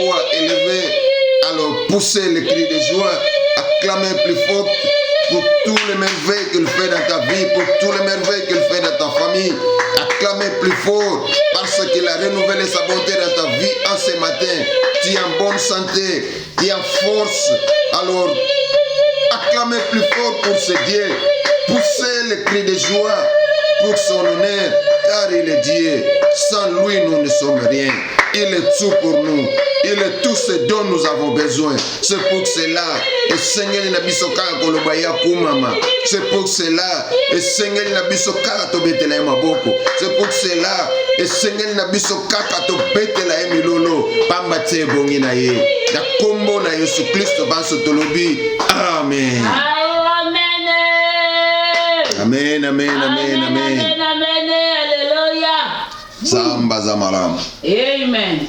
voix élevée, alors poussez le cri de joie, acclamez plus fort pour tous les merveilles qu'il fait dans ta vie, pour tous les merveilles qu'il fait dans ta famille. Acclamez plus fort parce qu'il a renouvelé sa bonté dans ta vie en ce matin. Tu es en bonne santé, tu es en force. Alors, acclamez plus fort pour ce Dieu. Poussez le cri de joie pour son honneur, car il est Dieu. Sans lui, nous ne sommes rien. Il est tout pour nous. Il est tout ce dont nous avons besoin. C'est pour cela. Et Seigneur, il n'a pas besoin de c'est pour cela. Et Seigneur, il n'a pas besoin de maboko. C'est pour cela. Et Seigneur, il n'a pas besoin de milolo. Pambate bongi na ye. Na kombo na Yesu Christ banso tolobi. Amen. Amen, amen, amen, amen. Alléluia. Samba za malamu. Amen.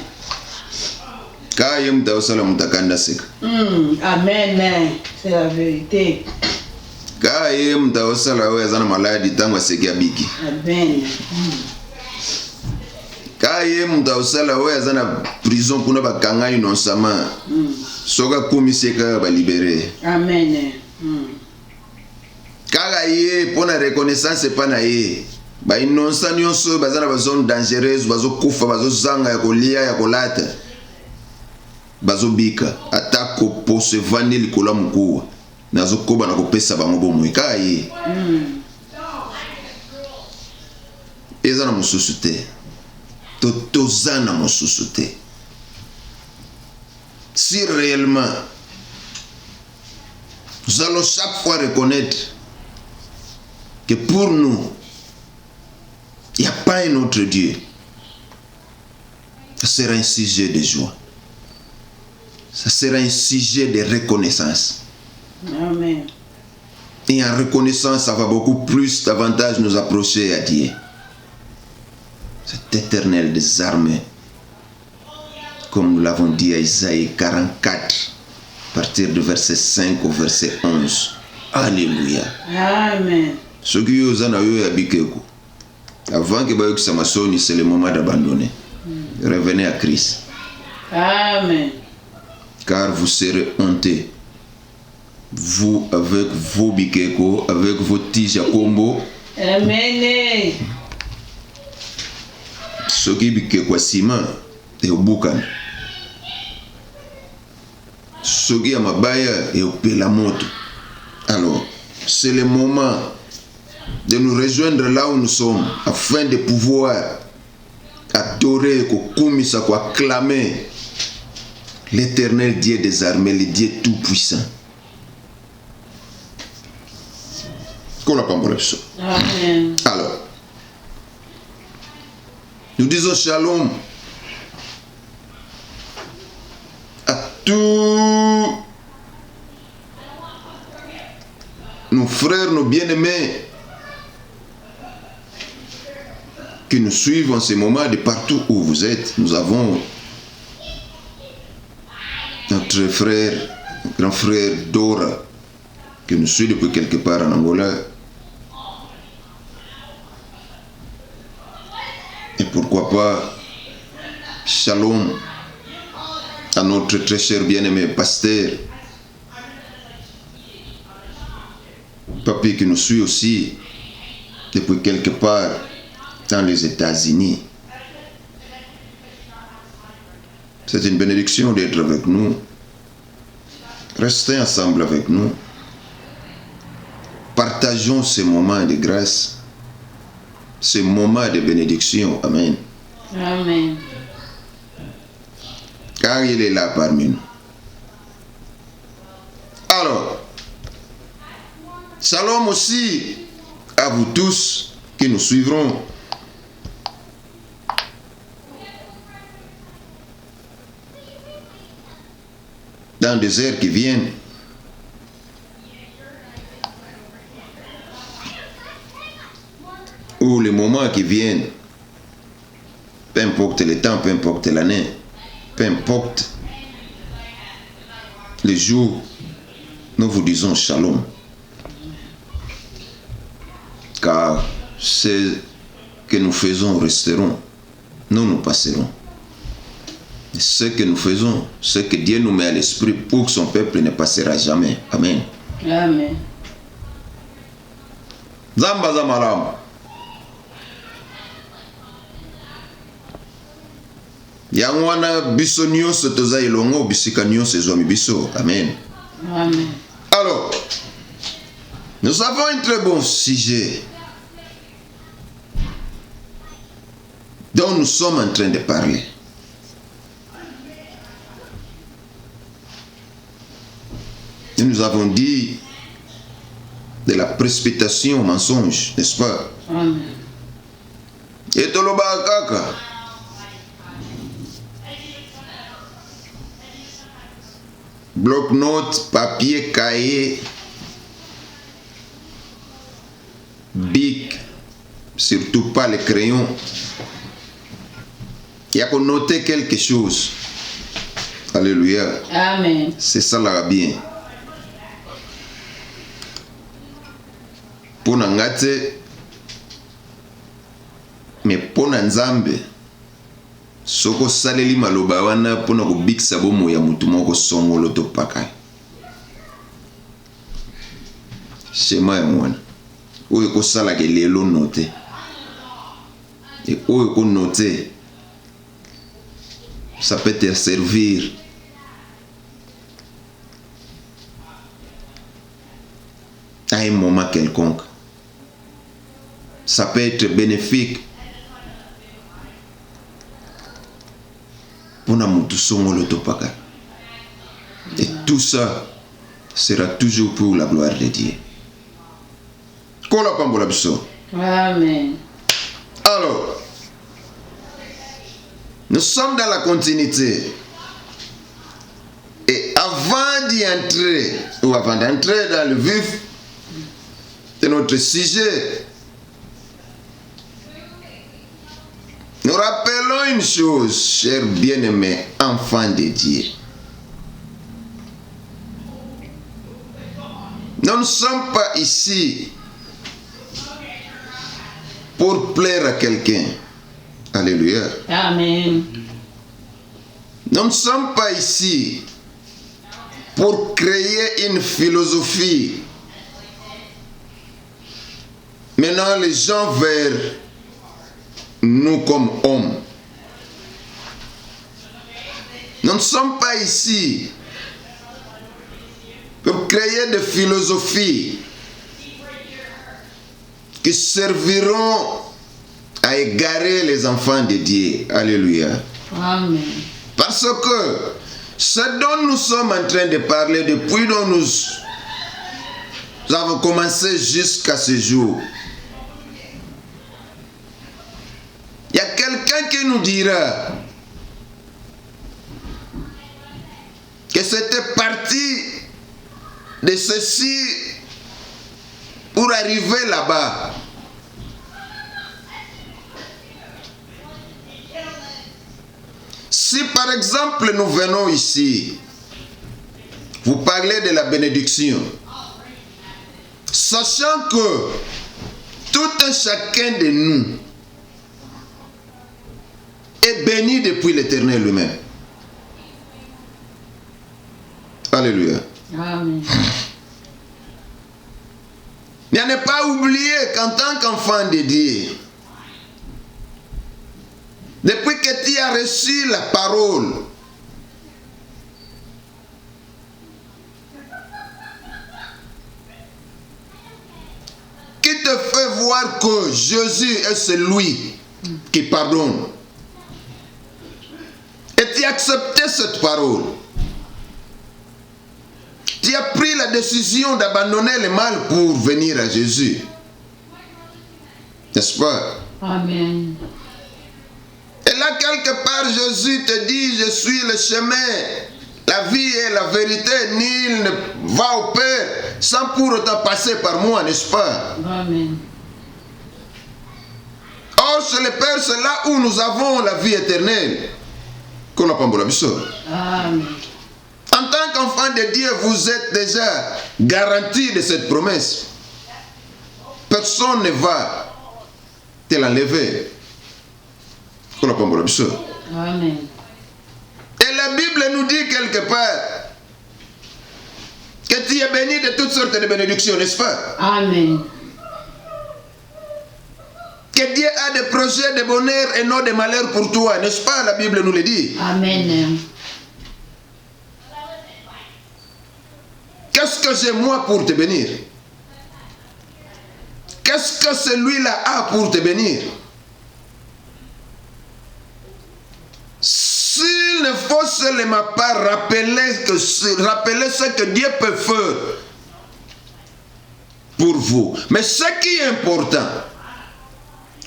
Kaya mtaosala mtakanda sika. Amen. C'est la vérité. Kaya mtaosala wezana maladi tangu asikia biki. Amen. Kaya mtaosala wezana prison kuna bakanga innocemment. Soka komiseka ba libéré. Amen. Kaka ye pona reconnaissance pa na ye. Ba innocent nyonso bazana ba zone dangereuse bazo kufa bazo zanga ya kolia ya kolata. Bazo bika atako pose vandi likola mkuwa. Nazo koba na kopesa bango bomo kaka ye. Ezana mususu te. Totozana mususu te. Si réellement nous allons chaque fois reconnaître que pour nous, il n'y a pas un autre Dieu, ça sera un sujet de joie. Ça sera un sujet de reconnaissance. Amen. Et en reconnaissance, ça va beaucoup plus davantage nous approcher à Dieu. Cet éternel des armées, comme nous l'avons dit à Isaïe 44, à partir du verset 5 au verset 11. Alléluia. Amen. Ce qui est avant que c'est le moment d'abandonner. Revenez à Christ. Amen. Car vous serez honteux. Vous avec vos bikeko, avec vos tiges à combo. Amen. Ce qui bikeko ciment et au boucan. Ce qui a mabaya et au pelamoto. Alors, c'est le moment de nous rejoindre là où nous sommes afin de pouvoir adorer, acclamer l'éternel Dieu des armées, le Dieu tout-puissant. Amen. Alors, nous disons shalom à tous nos frères, nos bien-aimés qui nous suivent en ce moment de partout où vous êtes. Nous avons notre frère, grand frère Dora, qui nous suit depuis quelque part en Angola. Et pourquoi pas, shalom à notre très cher bien-aimé pasteur, Papi qui nous suit aussi depuis quelque part dans les États-Unis. C'est une bénédiction d'être avec nous. Restez ensemble avec nous. Partageons ces moments de grâce, ces moments de bénédiction. Amen. Amen. Car il est là parmi nous. Alors, shalom aussi à vous tous qui nous suivront. Dans des heures qui viennent. Ou les moments qui viennent. Peu importe le temps, peu importe l'année, peu importe les jours, nous vous disons shalom. Car ce que nous faisons resteront, nous passerons. Ce que nous faisons, ce que Dieu nous met à l'esprit pour son peuple ne passera jamais. Amen. Amen. Zamba zamalam. Yangwana biso nyonso toza elongo bisika nyonso ezwami biso. Amen. Amen. Alors, nous avons un très bon sujet dont nous sommes en train de parler. Et nous avons dit de la précipitation au mensonge, n'est-ce pas? Amen. Et toloba kaka. Bloc-notes, papier, cahier, bic, surtout pas les crayons. Il y a qu'on noter quelque chose. Alléluia. Amen. C'est ça là bien. Pour n'angate, mais pour n'anzambe, soko saleli maloba wana pour na kubikisa bomo ya mutu moko songolo to pakai. Shema ya mwana. Oyo ko sala ke lelo note. Et oyo ko note, ça peut te servir. À un moment quelconque. Ça peut être bénéfique pour nous songolo topaka. Et tout ça sera toujours pour la gloire de Dieu. Amen. Alors, nous sommes dans la continuité. Et avant d'y entrer, ou avant d'entrer dans le vif de notre sujet, nous rappelons une chose, chers bien-aimés enfants de Dieu. Nous ne sommes pas ici pour plaire à quelqu'un. Alléluia. Amen. Nous ne sommes pas ici pour créer une philosophie menant les gens vers nous comme hommes. Nous ne sommes pas ici pour créer des philosophies qui serviront à égarer les enfants de Dieu. Alléluia. Amen. Parce que ce dont nous sommes en train de parler depuis dont nous avons commencé jusqu'à ce jour, il y a quelqu'un qui nous dira que c'était parti de ceci pour arriver là-bas. Si par exemple nous venons ici, vous parlez de la bénédiction, sachant que tout un chacun de nous est béni depuis l'Éternel lui-même. Alléluia. Amen. Mais ne pas oublier qu'en tant qu'enfant de Dieu, depuis que tu as reçu la parole, qui te fait voir que Jésus est celui qui pardonne, et tu as accepté cette parole, tu as pris la décision d'abandonner le mal pour venir à Jésus. N'est-ce pas? Amen. Et là, quelque part, Jésus te dit, je suis le chemin, la vie et la vérité. Nul ne va au Père sans pour autant passer par moi, n'est-ce pas? Amen. Or, chez le Père, c'est là où nous avons la vie éternelle. Qu'on n'a pas la vie. Amen. En tant qu'enfant de Dieu, vous êtes déjà garanti de cette promesse. Personne ne va te l'enlever. Qu'on n'a pas la vie. Amen. la Bible nous dit quelque part que tu es béni de toutes sortes de bénédictions, n'est-ce pas? Amen. Que Dieu a des projets de bonheur et non de malheur pour toi, n'est-ce pas? La Bible nous le dit. Amen. Qu'est-ce que j'ai moi pour te bénir? Qu'est-ce que celui-là a pour te bénir? S'il ne faut seulement pas rappeler ce que Dieu peut faire pour vous. Mais ce qui est important,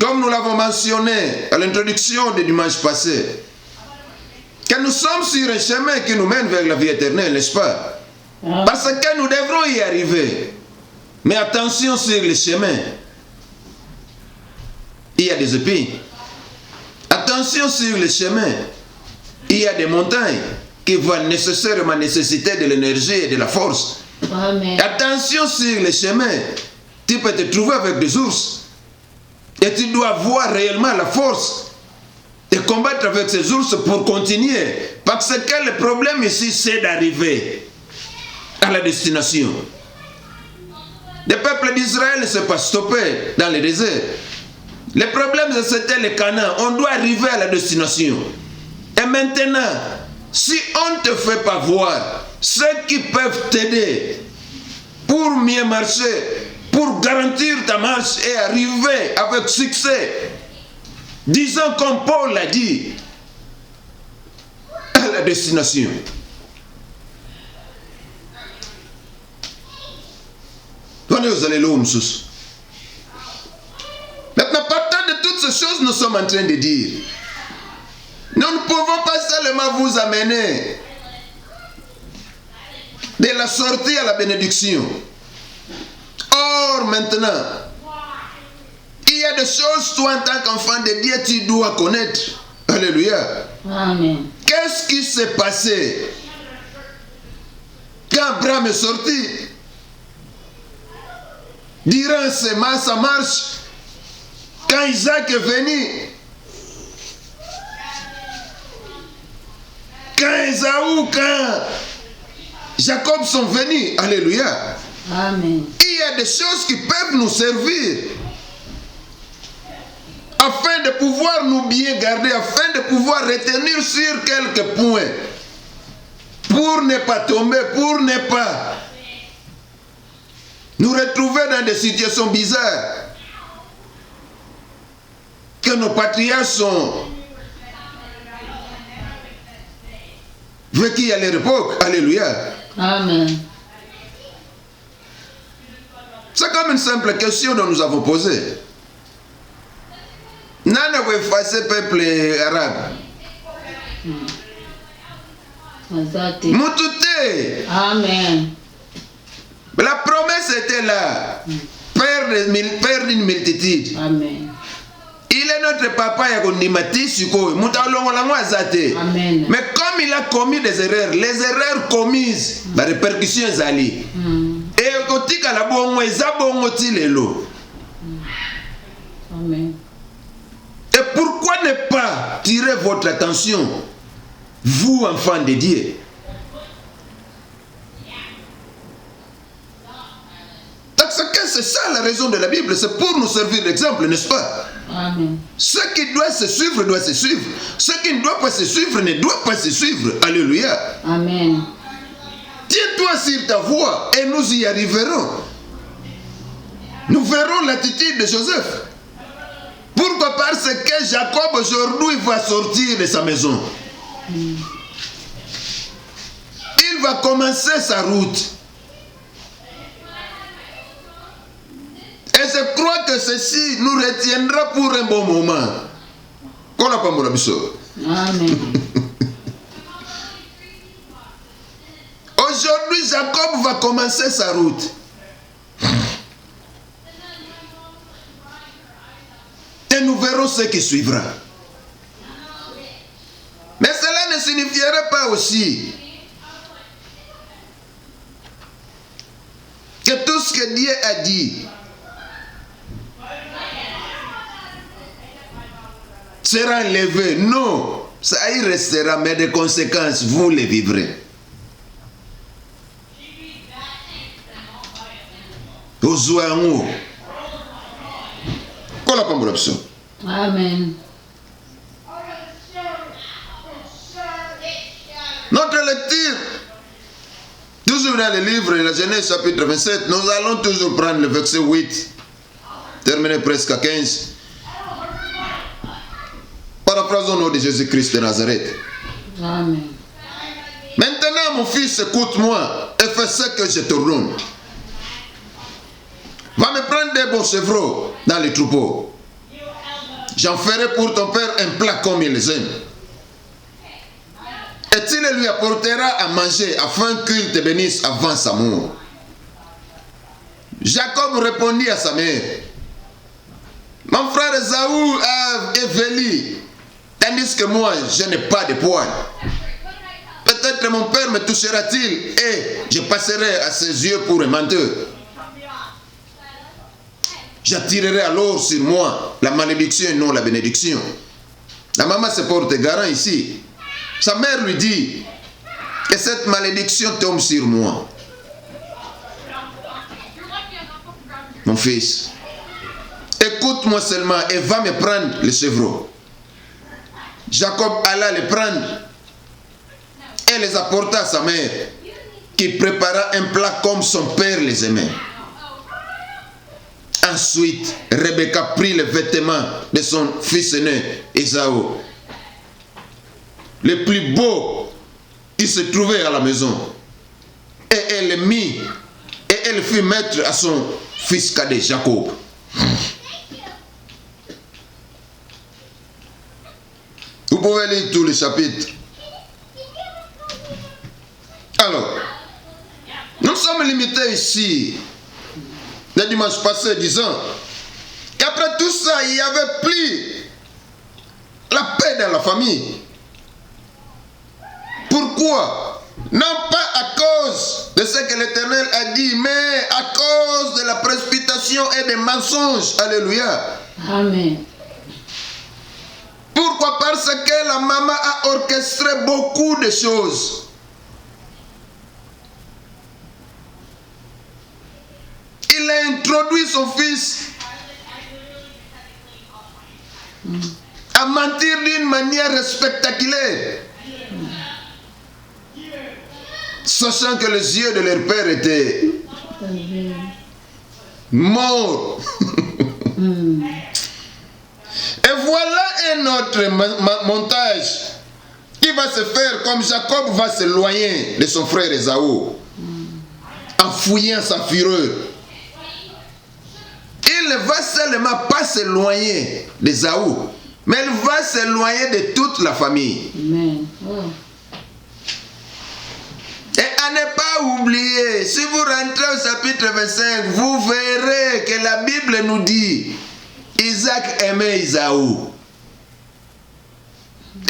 comme nous l'avons mentionné à l'introduction du dimanche passé, que nous sommes sur un chemin qui nous mène vers la vie éternelle, n'est-ce pas? Parce que nous devrons y arriver. Mais attention sur le chemin. Il y a des épines. Attention sur le chemin. Il y a des montagnes qui vont nécessairement nécessiter de l'énergie et de la force. Amen. Attention sur le chemin. Tu peux te trouver avec des ours. Et tu dois avoir réellement la force de combattre avec ces ours pour continuer. Parce que le problème ici, c'est d'arriver à la destination. Le peuple d'Israël ne s'est pas stoppé dans le désert. Le problème, c'était le Canaan. On doit arriver à la destination. Et maintenant, si on ne te fait pas voir ceux qui peuvent t'aider pour mieux marcher, pour garantir ta marche et arriver avec succès, disons comme Paul l'a dit, à la destination. Maintenant, partant de toutes ces choses, nous sommes en train de dire, nous ne pouvons pas seulement vous amener de la sortie à la bénédiction. Or, maintenant, il y a des choses, toi, en tant qu'enfant de Dieu, tu dois connaître. Alléluia. Amen. Qu'est-ce qui s'est passé quand Abraham est sorti? Durant sa marche, quand Isaac est venu, quand Esaü, quand Jacob sont venus, alléluia. Amen. Il y a des choses qui peuvent nous servir afin de pouvoir nous bien garder, afin de pouvoir retenir sur quelques points, pour ne pas tomber, pour ne pas nous retrouver dans des situations bizarres que nos patriarches sont vécus à leur époque. Alléluia. Amen. C'est comme une simple question dont nous avons posé. Nana veut effacer peuple arabe. Azate. Moutouté. Amen. La promesse était là. Père d'une multitude. Amen. Il est notre papa Yakondimati Suko. Amen. Mais comme il a commis des erreurs, les erreurs commises, la répercussion est allée. Et kotika la bongo ezabongo tilelo. Amen. Et pourquoi ne pas tirer votre attention, vous enfants de Dieu? Parce que c'est ça la raison de la Bible, c'est pour nous servir d'exemple, n'est-ce pas? Amen. Ce qui doit se suivre, doit se suivre. Ce qui ne doit pas se suivre, ne doit pas se suivre. Alléluia. Amen. Tiens-toi sur ta voie et nous y arriverons. Nous verrons l'attitude de Joseph. Pourquoi? Parce que Jacob aujourd'hui va sortir de sa maison. Il va commencer sa route. Et je crois que ceci nous retiendra pour un bon moment. Qu'on n'a pas mon abisso. Amen. Aujourd'hui, Jacob va commencer sa route. Et nous verrons ce qui suivra. Mais cela ne signifierait pas aussi que tout ce que Dieu a dit sera enlevé. Non, Ça y restera, mais des conséquences, vous les vivrez. Ozoango. Kola pambrapso. Amen. Notre lecture, toujours dans le livre de la Genèse chapitre 27, nous allons toujours prendre le verset 8, terminé presque à 15. Paraphrasons au nom de Jésus-Christ de Nazareth. Amen. Maintenant, mon fils, écoute-moi et fais ce que je t'ordonne. Va me prendre des bons chevreaux dans les troupeaux. J'en ferai pour ton père un plat comme il les aime. Et tu le lui apporteras à manger afin qu'il te bénisse avant sa mort. Jacob répondit à sa mère, mon frère Esaü a évéli, tandis que moi je n'ai pas de poils. Peut-être mon père me touchera-t-il et je passerai à ses yeux pour un menteur. J'attirerai alors sur moi la malédiction et non la bénédiction. La maman se porte garant ici. Sa mère lui dit que cette malédiction tombe sur moi. Mon fils, écoute-moi seulement et va me prendre les chevreaux. Jacob alla les prendre et les apporta à sa mère, qui prépara un plat comme son père les aimait. Ensuite, Rebecca prit les vêtements de son fils aîné, Ésaü, le plus beau qui se trouvait à la maison, et elle le mit, et elle fit mettre à son fils cadet Jacob. Vous pouvez lire tous les chapitres. Alors, nous sommes limités ici, le dimanche passé, disant qu'après tout ça, il n'y avait plus la paix dans la famille. Pourquoi? Non pas à cause de ce que l'Éternel a dit, mais à cause de la précipitation et des mensonges. Alléluia. Amen. Pourquoi? Parce que la maman a orchestré beaucoup de choses. Il a introduit son fils à mentir d'une manière spectaculaire, sachant que les yeux de leur père étaient morts. Et voilà un autre montage qui va se faire comme Jacob va s'éloigner de son frère Ésaü, en fouillant sa fureur. Il ne va seulement pas s'éloigner d'Ésaü, mais il va s'éloigner de toute la famille. Amen. Oh. Et à ne pas oublier, si vous rentrez au chapitre 25, vous verrez que la Bible nous dit Isaac aimait Ésaü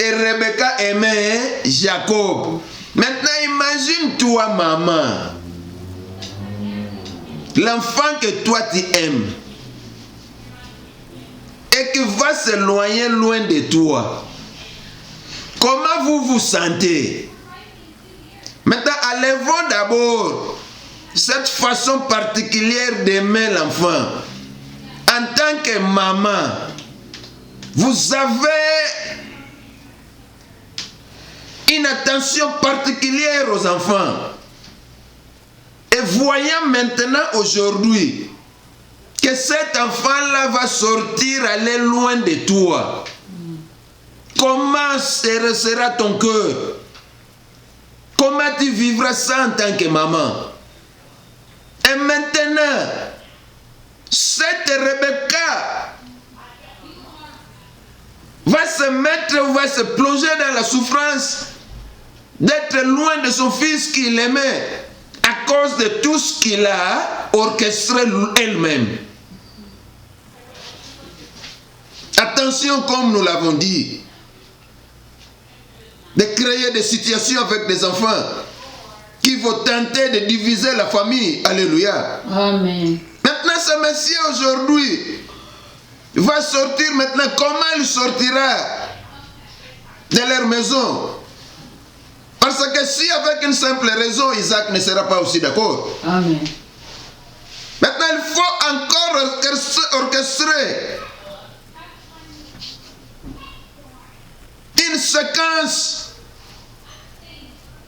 et Rebecca aimait Jacob. Maintenant, imagine-toi, maman, l'enfant que toi tu aimes et qui va s'éloigner loin de toi. Comment vous vous sentez? Maintenant, enlevons d'abord cette façon particulière d'aimer l'enfant. En tant que maman, vous avez une attention particulière aux enfants. Et voyant maintenant aujourd'hui que cet enfant-là va sortir, aller loin de toi, comment sera ton cœur? Comment tu vivras ça en tant que maman? Et maintenant, cette Rebecca va se mettre, va se plonger dans la souffrance d'être loin de son fils qu'il aimait à cause de tout ce qu'il a orchestré elle-même. Attention, comme nous l'avons dit, de créer des situations avec des enfants qui vont tenter de diviser la famille. Alléluia. Amen. Maintenant, ce monsieur aujourd'hui va sortir maintenant. Comment il sortira? de leur maison. Parce que si avec une simple raison, Isaac ne sera pas aussi d'accord. Amen. Maintenant, il faut encore orchestrer une séquence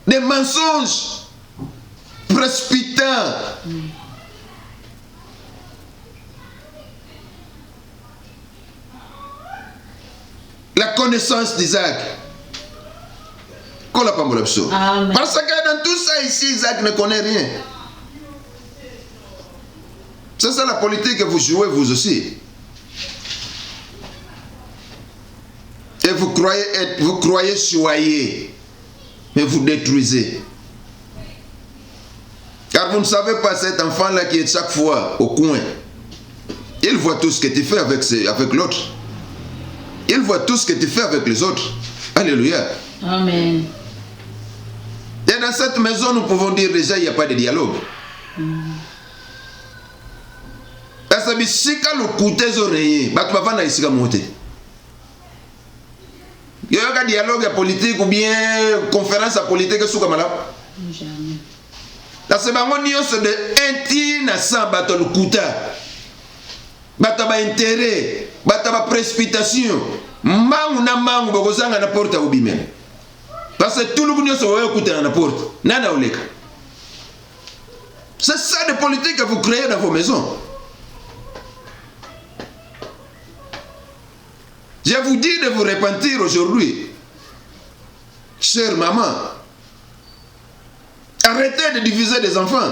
de mensonges précipitants. La connaissance d'Isaac. Amen. Parce que dans tout ça ici, Isaac ne connaît rien. C'est ça la politique que vous jouez vous aussi. Et vous croyez choyer, mais vous détruisez. Car vous ne savez pas cet enfant-là qui est chaque fois au coin. Il voit tout ce que tu fais avec l'autre. Il voit tout ce que tu fais avec les autres. Alléluia. Amen. Et dans cette maison, nous pouvons dire déjà, il n'y a pas de dialogue. Parce que si le côté est oreillé, tu vas ici comme monter. Il y a un dialogue politique ou bien conférence politique sous comme là. Jamais. Parce que c'est de inti na sans bateau le couta. Bateau intérêt, bateau précipitation. Mang na mang bogozanga na porte au bimel. Parce que tout le monde se voit écouter à la porte. Nana oleka. C'est ça de politique que vous créez dans vos maisons. Je vous dis de vous repentir aujourd'hui. Chère maman. Arrêtez de diviser des enfants.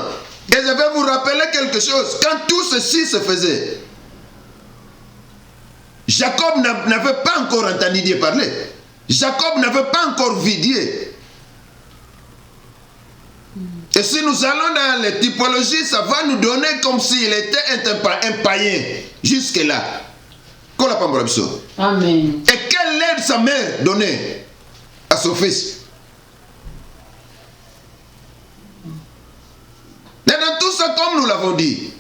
Et je vais vous rappeler quelque chose. Quand tout ceci se faisait, Jacob n'avait pas encore entendu Dieu parler. Jacob n'avait pas encore vu Dieu. Et si nous allons dans les typologies, ça va nous donner comme s'il était un païen. Jusque-là. Amen. Et quelle aide sa mère donnait à son fils? Et dans tout ça, comme nous l'avons dit,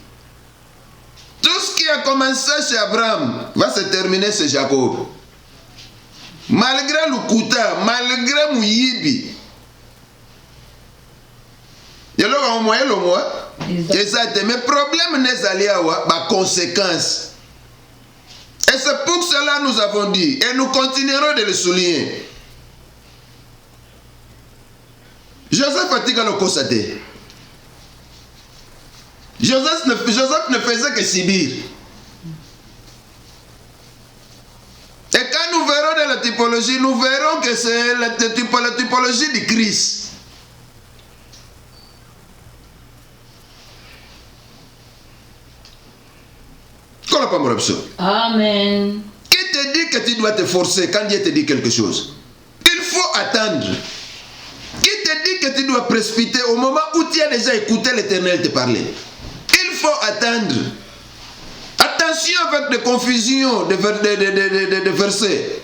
tout ce qui a commencé chez Abraham va se terminer chez Jacob. Malgré le Kouta, malgré Mouyibi, il y a le moyen, le mois. Exact. Mais le problème n'est allé à la conséquence. Et c'est pour cela que nous avons dit, et nous continuerons de le souligner. Joseph fatigue le constater. Joseph ne faisait que subir. Et quand nous verrons dans la typologie, nous verrons que c'est la typologie du Christ. Amen. Qui te dit que tu dois te forcer quand Dieu te dit quelque chose? Il faut attendre. Qui te dit que tu dois précipiter au moment où tu as déjà écouté l'Éternel te parler? Il faut attendre. Attention avec les confusions de versets.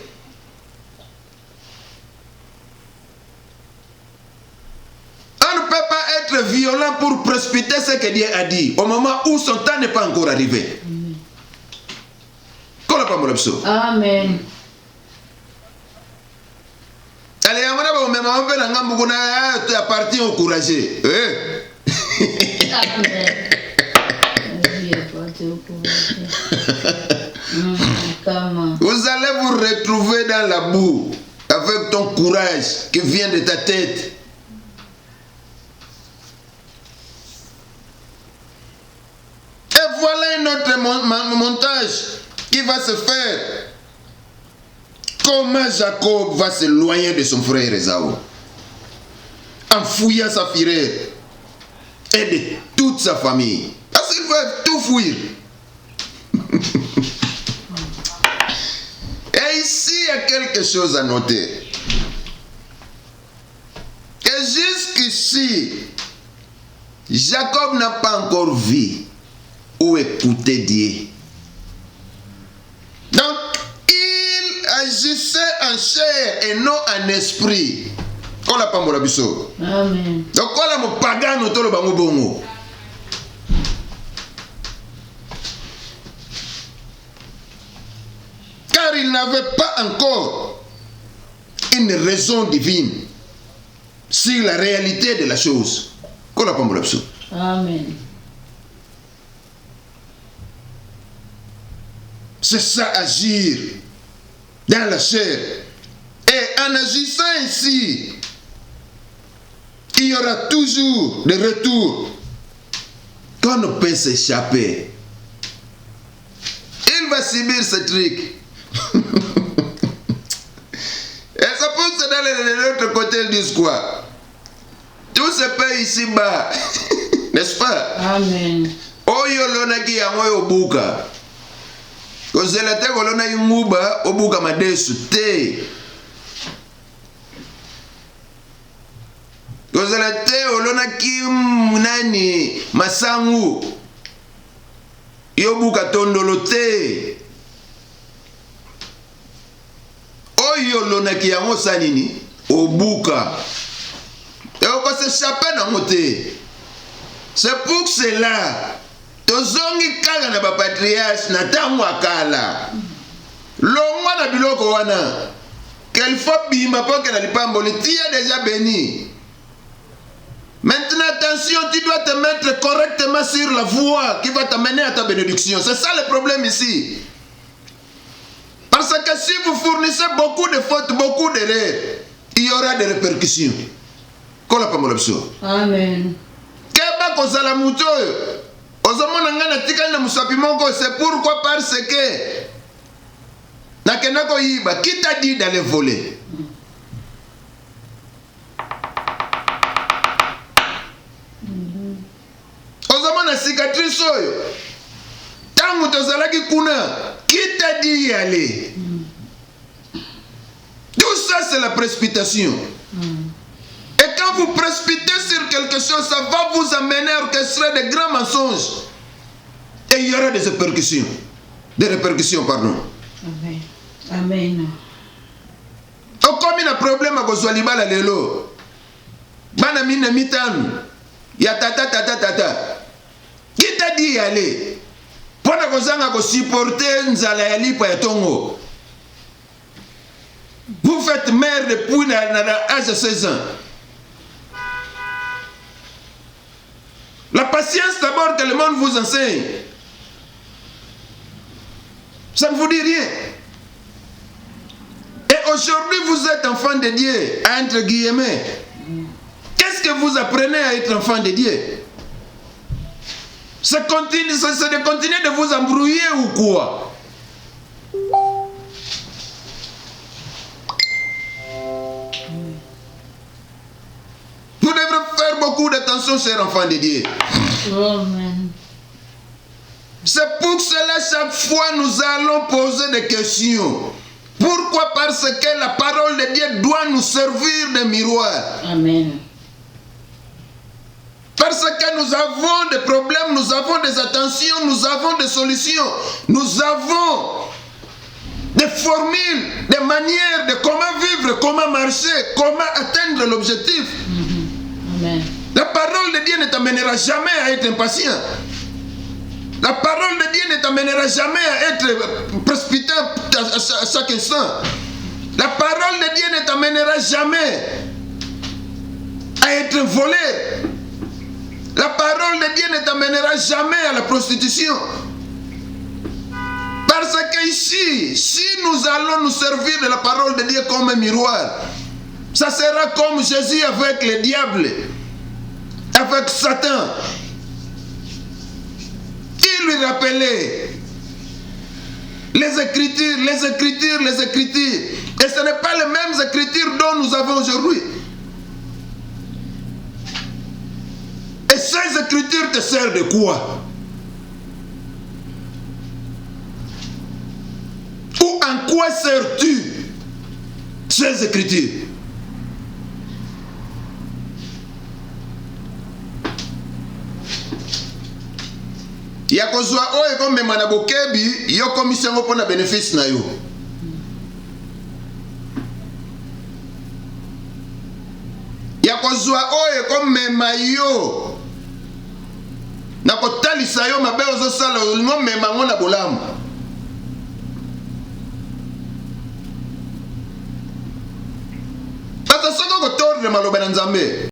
On ne peut pas être violent pour précipiter ce que Dieu a dit au moment où son temps n'est pas encore arrivé. Amen. Allez, tu appartiens au courageux. Vous allez vous retrouver dans la boue avec ton courage qui vient de ta tête. Et voilà un autre montage qui va se faire. Comment Jacob va s'éloigner de son frère Esaü en fouillant sa fureur et de toute sa famille. Parce qu'il va tout fuir. Et ici, il y a quelque chose à noter. Que jusqu'ici, Jacob n'a pas encore vu ou écouté Dieu. Donc, il agissait en chair et non en esprit. Amen. Donc, voilà mon pagan autour de Bango. Car il n'avait pas encore une raison divine sur la réalité de la chose. Amen. C'est ça, agir dans la chair. Et en agissant ainsi, il y aura toujours des retours. Quand on peut s'échapper, il va subir ce truc. Et ça peut se d'aller de l'autre côté, ils disent quoi? Tout se paye ici-bas. N'est-ce pas? Amen. Oyo lona ki ya moyo buka. Kozela te kolona yumuba obuka madesu te. Kozela te olona ki nani masangu. Yobuka tondolo te. Oyo lona ki ya mosa nini obuka. Et on va s'échapper dans mon thé. C'est pour cela. Tozongi kala na ba patriarche na tamu akala. Longwa na biloko wana. Quelle fois bima po que na lipambo le tia déjà béni. Maintenant attention, tu dois te mettre correctement sur la voie qui va t'amener à ta bénédiction. C'est ça le problème ici. Parce que si vous fournissez beaucoup de fautes, beaucoup d'erreurs, il y aura des répercussions. Amen. Keba kozala muto ozomona ngana tikali na musapi moko, c'est pourquoi parce que nakenda ko yiba, qui t'a dit d'aller voler? Ozomona cicatrice oyo tangu tozalaki kuna, qui t'a dit y aller? Tout ça c'est la précipitation. Et quand vous précipitez sur quelque chose, ça va vous amener à orchestrer de grands mensonges. Et il y aura des répercussions. Des répercussions, pardon. Amen. Amen. Comme il y a un problème à Kozwali Bala Lelo, Bana Mina Mitan, ya tata. Qui t'a dit y aller? Pour que vous supporter Nzala Yalipa ya Tongo. Vous faites mère depuis l'âge de 16 ans. La patience d'abord que le monde vous enseigne. Ça ne vous dit rien. Et aujourd'hui vous êtes enfant de Dieu, entre guillemets. Qu'est-ce que vous apprenez à être enfant de Dieu? C'est de continuer de vous embrouiller ou quoi? Vous devrez faire beaucoup d'attention, chers enfants de Dieu. Amen. C'est pour cela, chaque fois, nous allons poser des questions. Pourquoi? Parce que la parole de Dieu doit nous servir de miroir. Amen. Parce que nous avons des problèmes, nous avons des attentions, nous avons des solutions. Nous avons des formules, des manières de comment vivre, comment marcher, comment atteindre l'objectif. Amen. La parole de Dieu ne t'amènera jamais à être impatient. La parole de Dieu ne t'amènera jamais à être précipité à chaque instant. La parole de Dieu ne t'amènera jamais à être volé. La parole de Dieu ne t'amènera jamais à la prostitution. Parce que ici, si nous allons nous servir de la parole de Dieu comme un miroir, ça sera comme Jésus avec le diable, avec Satan. Il lui rappelait les Écritures, les Écritures, les Écritures. Et ce n'est pas les mêmes Écritures dont nous avons aujourd'hui. Et ces Écritures te servent de quoi? Ou en quoi sers-tu ces Écritures? Ya kozwa oyo komema na bokebi yo komisango pona bénéfice na yo. Ya kozwa oyo komema yo na kotalisa yo mabe ozosala olingo mema ngo na bolamu. comprendre maloba na Nzambe.